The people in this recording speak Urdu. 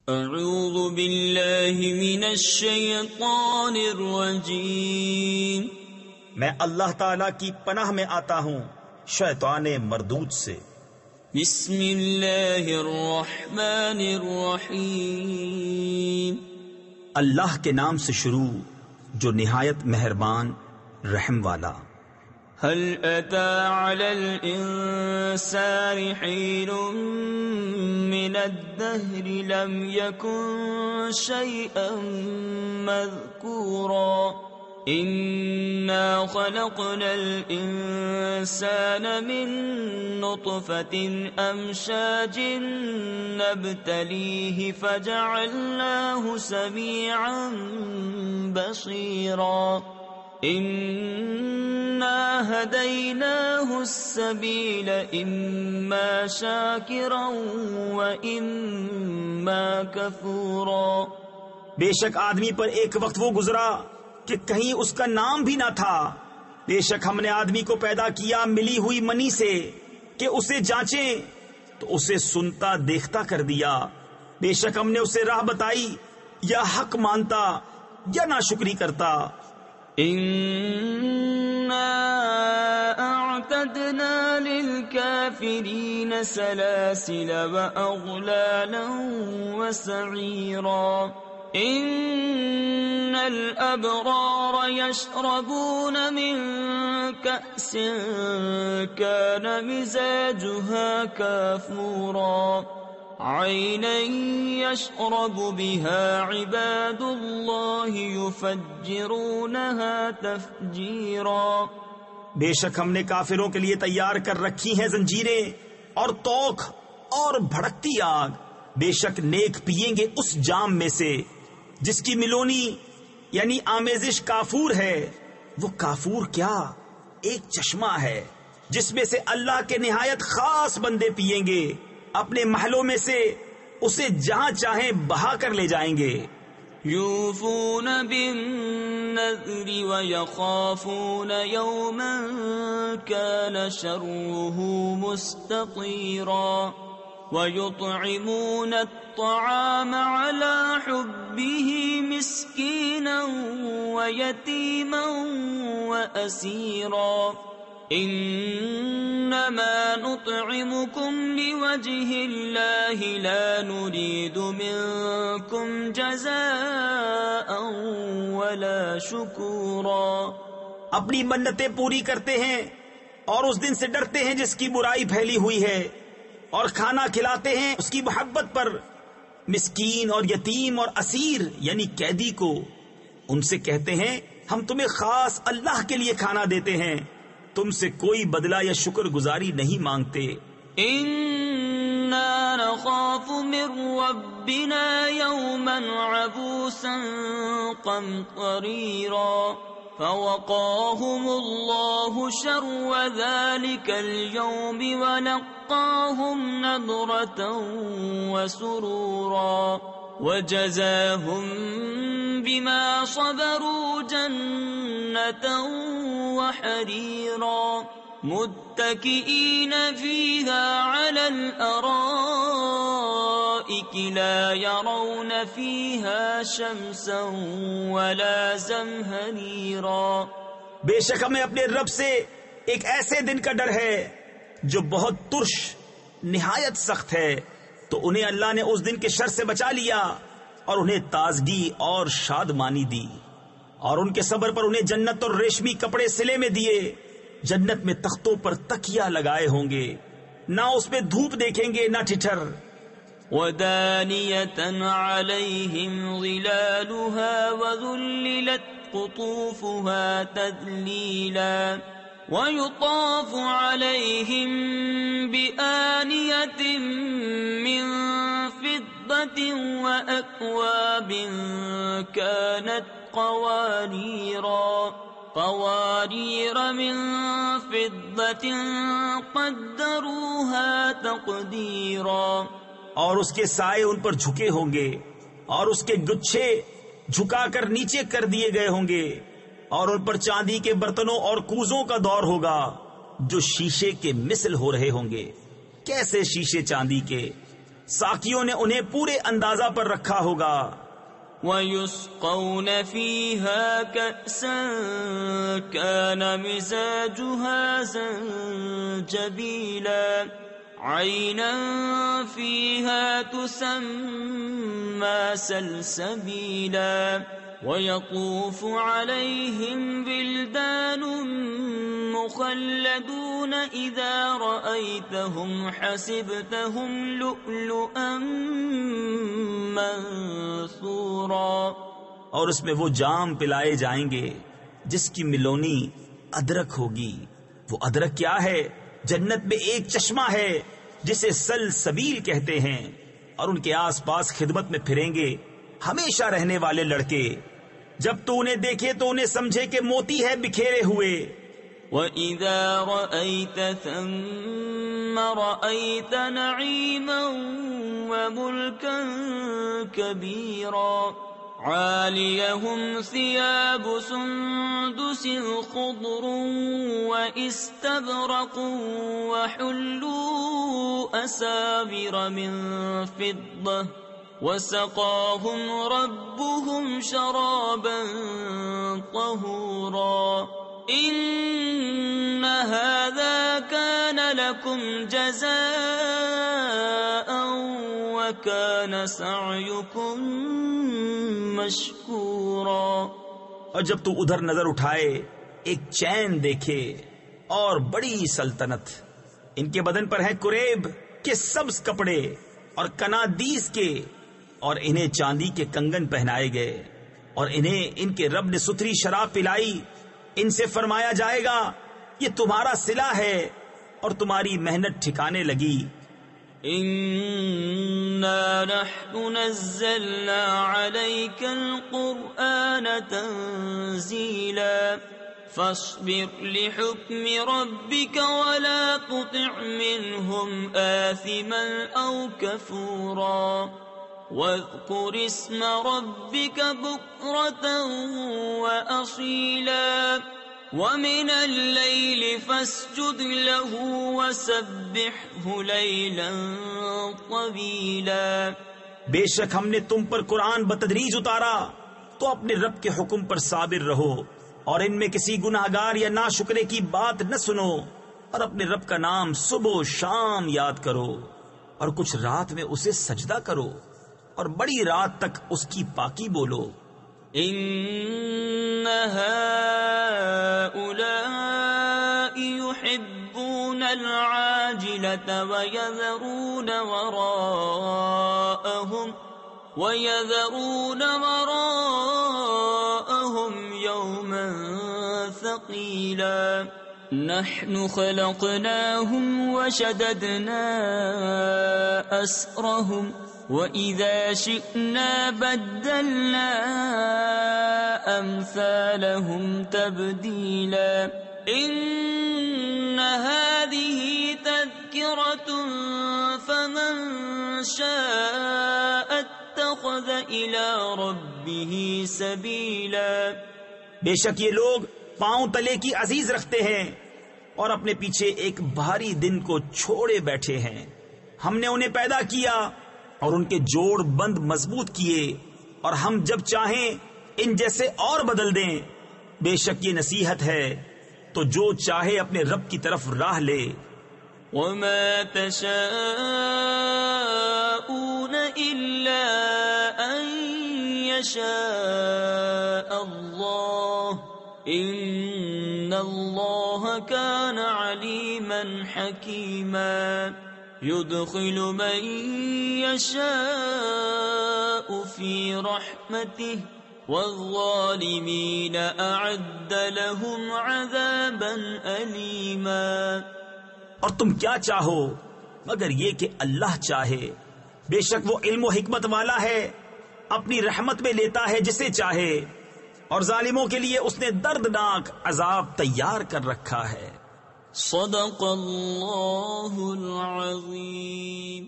اعوذ باللہ من الشیطان الرجیم، میں اللہ تعالیٰ کی پناہ میں آتا ہوں شیطان مردود سے۔ بسم اللہ الرحمن الرحیم، اللہ کے نام سے شروع جو نہایت مہربان رحم والا۔ هل اتى على الانسان حين من الدهر لم يكن شيئا مذكورا انا خلقنا الانسان من نطفة امشاج نبتليه فجعلناه سميعا بصيرا انا هديناه السبيل اما شاكرا واما كفورا۔ بے شک آدمی پر ایک وقت وہ گزرا کہ کہیں اس کا نام بھی نہ تھا۔ بے شک ہم نے آدمی کو پیدا کیا ملی ہوئی منی سے کہ اسے جانچیں تو اسے سنتا دیکھتا کر دیا۔ بے شک ہم نے اسے راہ بتائی، یا حق مانتا یا ناشکری کرتا۔ إنا أعتدنا للكافرين سلاسل وأغلالا وسعيرا إن الأبرار يشربون من كأس كان مزاجها كافورا عينا يشرب بها عباد الله يفجرونها تفجيرا۔ بے شک ہم نے کافروں کے لیے تیار کر رکھی ہیں زنجیریں اور توق اور بھڑکتی آگ۔ بے شک نیک پیئیں گے اس جام میں سے جس کی ملونی یعنی آمیزش کافور ہے۔ وہ کافور کیا؟ ایک چشمہ ہے جس میں سے اللہ کے نہایت خاص بندے پیئیں گے، اپنے محلوں میں سے اسے جہاں چاہیں بہا کر لے جائیں گے۔ یوفون بالنذر ویخافون یوما کان شره مستطیرا ویطعمون الطعام على حبه مسکینا ویتیما واسیرا انما نطعمكم لوجه الله لا نريد منكم جزاء ولا شكورا۔ اپنی منتیں پوری کرتے ہیں اور اس دن سے ڈرتے ہیں جس کی برائی پھیلی ہوئی ہے، اور کھانا کھلاتے ہیں اس کی محبت پر مسکین اور یتیم اور اسیر یعنی قیدی کو۔ ان سے کہتے ہیں ہم تمہیں خاص اللہ کے لیے کھانا دیتے ہیں، تم سے کوئی بدلہ یا شکر گزاری نہیں مانگتے۔ انا نخاف من ربنا يوما عبوسا قمطريرا فوقاهم الله شر ذلك اليوم ولقاهم نضرة وسرورا وجزاهم بما صبروا جنة وحريرا متكئين فيها على الأرائك لا يرون فيها شمسا ولا زمهريرا۔ بے شک ہمیں اپنے رب سے ایک ایسے دن کا ڈر ہے جو بہت ترش نہایت سخت ہے، تو انہیں اللہ نے اس دن کے شر سے بچا لیا اور انہیں تازگی اور شادمانی دی، اور ان کے صبر پر انہیں جنت اور ریشمی کپڑے سلے میں دیے۔ جنت میں تختوں پر تکیا لگائے ہوں گے، نہ اس میں دھوپ دیکھیں گے نہ ٹھٹر۔ ودانية عليهم ظلالها وذللت قطوفها تذليلا ويطاف عليهم بآنية من فضة وأكواب كانت قوارير من فضة قدروها تقديرا۔ اور اس کے سائے ان پر جھکے ہوں گے اور اس کے گچھے جھکا کر نیچے کر دیے گئے ہوں گے، اور ان پر چاندی کے برتنوں اور کوزوں کا دور ہوگا جو شیشے کے مثل ہو رہے ہوں گے۔ کیسے شیشے چاندی کے ساقیوں نے انہیں پورے اندازہ پر رکھا ہوگا. وَيُسْقَوْنَ فِيهَا كَأْسًا كَانَ مِزَاجُهَا زَنْجَبِيلًا عَيْنًا فِيهَا تُسَمَّى سَلْسَبِيلًا وَيَطُوفُ عَلَيْهِمْ وِلْدَانٌ مُخَلَّدُونَ إِذَا رَأَيْتَهُمْ حَسِبْتَهُمْ لُؤْلُؤًا منثورا. اور اس میں وہ جام پلائے جائیں گے جس کی ملونی ادرک ہوگی. وہ ادرک کیا ہے؟ جنت میں ایک چشمہ ہے جسے سلسبیل کہتے ہیں، اور ان کے آس پاس خدمت میں پھریں گے ہمیشہ رہنے والے لڑکے. جب تو انہیں دیکھے تو انہیں سمجھے کہ موتی ہے بکھیرے ہوئے. وَإِذَا رَأَيْتَ ثَمَّ رَأَيْتَ نَعِيمًا وَمُلْكًا كَبِيرًا عَالِيَهُمْ ثِيَابُ سُنْدُسٍ خُضْرٌ وَإِسْتَبْرَقٌ وَحُلُّوا أَسَاوِرَ مِنْ فِضَّةٍ وَسَقَاهُمْ رَبُّهُمْ شَرَابًا طَهُورًا. إِنَّ هَذَا كَانَ لَكُمْ جَزَاءً وَكَانَ سَعْيُكُمْ مَشْكُورًا. اور جب تو ادھر نظر اٹھائے ایک چین دیکھے اور بڑی سلطنت. ان کے بدن پر ہے کریب کے سبز کپڑے اور کنادیس کے، اور انہیں چاندی کے کنگن پہنائے گئے، اور انہیں ان کے رب نے ستھری شراب پلائی. ان سے فرمایا جائے گا یہ تمہارا صلہ ہے اور تمہاری محنت ٹھکانے لگی. إِنَّا نَحْنُ نَزَّلْنَا عَلَيْكَ الْقُرْآنَ تَنزِيلًا فَاصْبِرْ لِحُكْمِ رَبِّكَ وَلَا تُطِعْ مِنْهُمْ آثِمًا أَوْ كَفُورًا وَاذْكُرِ اسْمَ رَبِّكَ بُكْرَةً وَأَصِيلًا وَمِنَ اللَّيْلِ فَاسْجُدْ لَهُ وَسَبِّحْهُ لَيْلًا طَوِيلًا. بے شک ہم نے تم پر قرآن بتدریج اتارا تو اپنے رب کے حکم پر صابر رہو، اور ان میں کسی گناہگار یا ناشکرے کی بات نہ سنو، اور اپنے رب کا نام صبح و شام یاد کرو، اور کچھ رات میں اسے سجدہ کرو، اور بڑی رات تک اس کی پاکی بولو. إِنَّ هَؤُلَاءِ يُحِبُّونَ الْعَاجِلَةَ وَيَذَرُونَ وَرَاءَهُمْ يَوْمًا ثَقِيلًا. نَحْنُ خَلَقْنَاهُمْ وَشَدَدْنَا أَسْرَهُمْ وَإِذَا شِئْنَا بَدَّلْنَا أَمْثَالَهُمْ تَبْدِيلًا. إِنَّ هَذِهِ تَذْكِرَةٌ فَمَنْ شَاءَ اتَّخَذَ إِلَى رَبِّهِ سَبِيلًا. بے شک یہ لوگ پاؤں تلے کی عزیز رکھتے ہیں اور اپنے پیچھے ایک بھاری دن کو چھوڑے بیٹھے ہیں. ہم نے انہیں پیدا کیا اور ان کے جوڑ بند مضبوط کیے، اور ہم جب چاہیں ان جیسے اور بدل دیں. بے شک یہ نصیحت ہے تو جو چاہے اپنے رب کی طرف راہ لے. وَمَا تَشَاءُونَ إِلَّا أَن يَشَاءَ اللَّهُ إِنَّ اللَّهَ كَانَ عَلِيمًا حَكِيمًا. يُدْخِلُ مَن يَشَاءُ فِي رَحْمَتِهِ وَالظَّالِمِينَ أَعَدَّ لَهُمْ عَذَابًا أَلِيمًا. اور تم کیا چاہو مگر یہ کہ اللہ چاہے. بے شک وہ علم و حکمت والا ہے، اپنی رحمت میں لیتا ہے جسے چاہے، اور ظالموں کے لیے اس نے دردناک عذاب تیار کر رکھا ہے. صدق اللہ العظیم.